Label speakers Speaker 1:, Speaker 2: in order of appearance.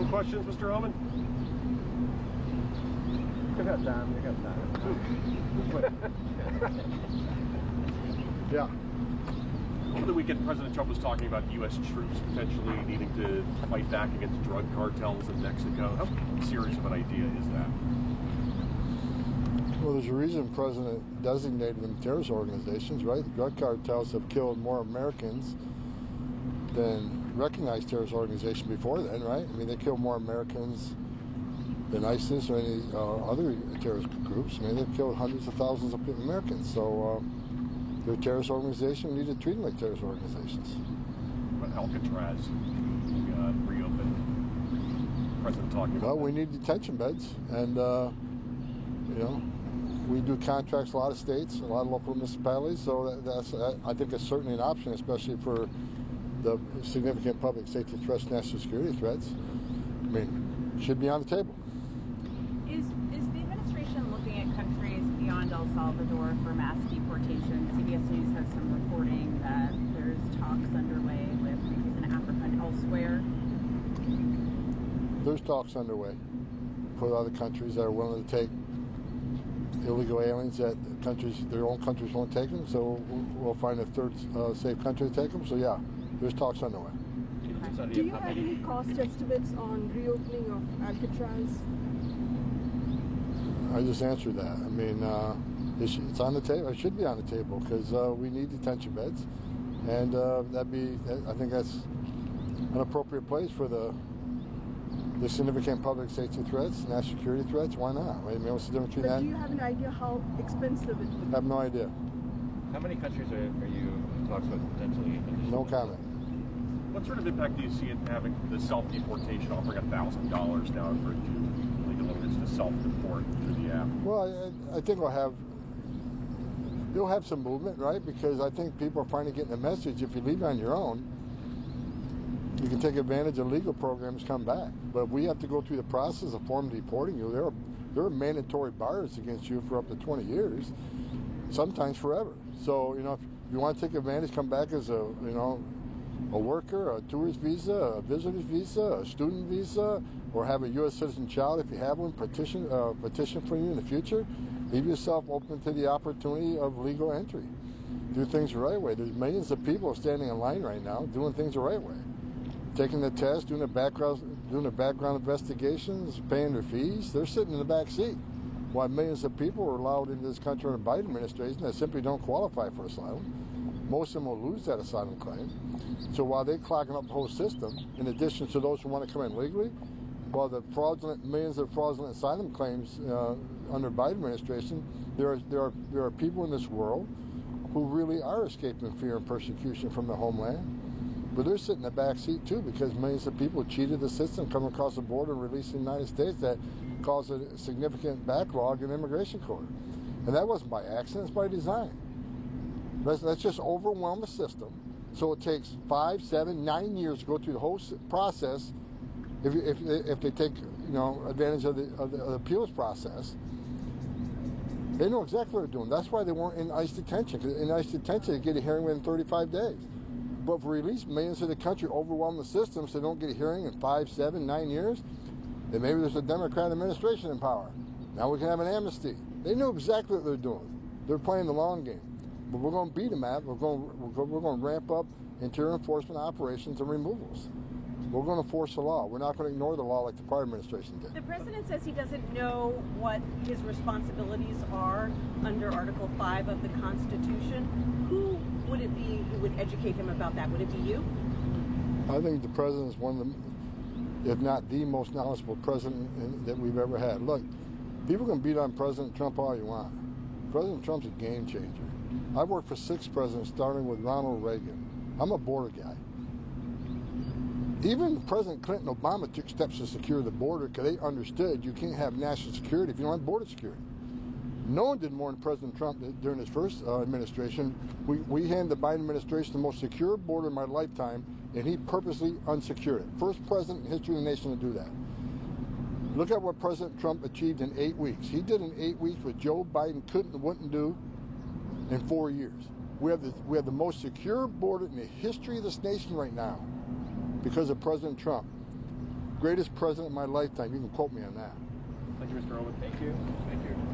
Speaker 1: questions, Mr. Homan?
Speaker 2: You got time.
Speaker 3: Yeah.
Speaker 1: Over the weekend, President Trump was talking about U.S. troops potentially needing to fight back against drug cartels in Mexico. How serious of an idea is that?
Speaker 3: Well, there's a reason the president designated them terrorist organizations, right? The drug cartels have killed more Americans than recognized terrorist organizations before then, right? I mean, they killed more Americans than ISIS or any other terrorist groups. I mean, they've killed hundreds of thousands of Americans. So they're a terrorist organization. We need to treat them like terrorist organizations.
Speaker 1: What Alcatraz reopened? President talking about.
Speaker 3: Well, we need detention beds, and we do contracts a lot of states, a lot of local municipalities. So that's I think it's certainly an option, especially for the significant public safety threats, national security threats. I mean, should be on the table.
Speaker 4: Is the administration looking at countries beyond El Salvador for mass deportation? CBS News has some reporting that there's talks underway with countries in Africa and elsewhere.
Speaker 3: There's talks underway with other countries that are willing to take illegal aliens that their own countries won't take them. So we'll find a third safe country to take them. So yeah, there's talks underway.
Speaker 5: Do you have any cost estimates on reopening of Alcatraz?
Speaker 3: I just answered that. I mean, it's on the table. It should be on the table because we need detention beds, and I think that's an appropriate place for the significant public safety threats, national security threats. Why not? I mean, what's the difference between that?
Speaker 5: Do you have an idea how expensive it would be?
Speaker 3: I have no idea.
Speaker 2: How many countries are you in talks with potentially?
Speaker 3: No comment.
Speaker 1: What sort of impact do you see it having the self-deportation, offering $1,000 now for legal immigrants to self-deport through the app?
Speaker 3: Well, I think you'll have some movement, right? Because I think people are finally getting the message. If you leave on your own, you can take advantage of legal programs, come back. But we have to go through the process of formally deporting you. There are mandatory bars against you for up to 20 years, sometimes forever. So, if you want to take advantage, come back as a worker, a tourist visa, a visitor's visa, a student visa, or have a U.S. citizen child if you have one, petition for you in the future. Leave yourself open to the opportunity of legal entry. Do things the right way. There's millions of people standing in line right now doing things the right way. Taking the test, doing the background investigations, paying their fees. They're sitting in the back seat while millions of people are allowed into this country under the Biden administration that simply don't qualify for asylum. Most of them will lose that asylum claim. So while they're clogging up the whole system, in addition to those who want to come in legally, while the millions of fraudulent asylum claims under Biden administration, there are people in this world who really are escaping fear and persecution from their homeland. But they're sitting in the back seat too because millions of people cheated the system, come across the border and released in the United States that caused a significant backlog in immigration court. And that wasn't by accident, it's by design. Let's just overwhelm the system so it takes 5, 7, 9 years to go through the whole process if they take advantage of the appeals process. They know exactly what they're doing. That's why they weren't in ICE detention. Because in ICE detention, they get a hearing within 35 days. But for release, millions of the country overwhelm the system so they don't get a hearing in 5, 7, 9 years. Then maybe there's a Democrat administration in power. Now we can have an amnesty. They know exactly what they're doing. They're playing the long game. But we're going to beat them at it. We're going to ramp up interior enforcement operations and removals. We're going to force the law. We're not going to ignore the law like the prior administration did.
Speaker 4: The president says he doesn't know what his responsibilities are under Article 5 of the Constitution. Who would it be who would educate him about that? Would it be you?
Speaker 3: I think the president is one of the, if not the most knowledgeable president that we've ever had. Look, people can beat on President Trump all you want. President Trump's a game changer. I've worked for 6 presidents, starting with Ronald Reagan. I'm a border guy. Even President Clinton and Obama took steps to secure the border because they understood you can't have national security if you don't have border security. No one did more than President Trump during his first administration. We handed the Biden administration the most secure border in my lifetime, and he purposely unsecured it. First president in history of the nation to do that. Look at what President Trump achieved in 8 weeks. He did in 8 weeks what Joe Biden couldn't and wouldn't do in 4 years. We have the most secure border in the history of this nation right now because of President Trump. greatest president of my lifetime. You can quote me on that.
Speaker 1: Thank you, Mr. Homan.
Speaker 2: Thank you. Thank you.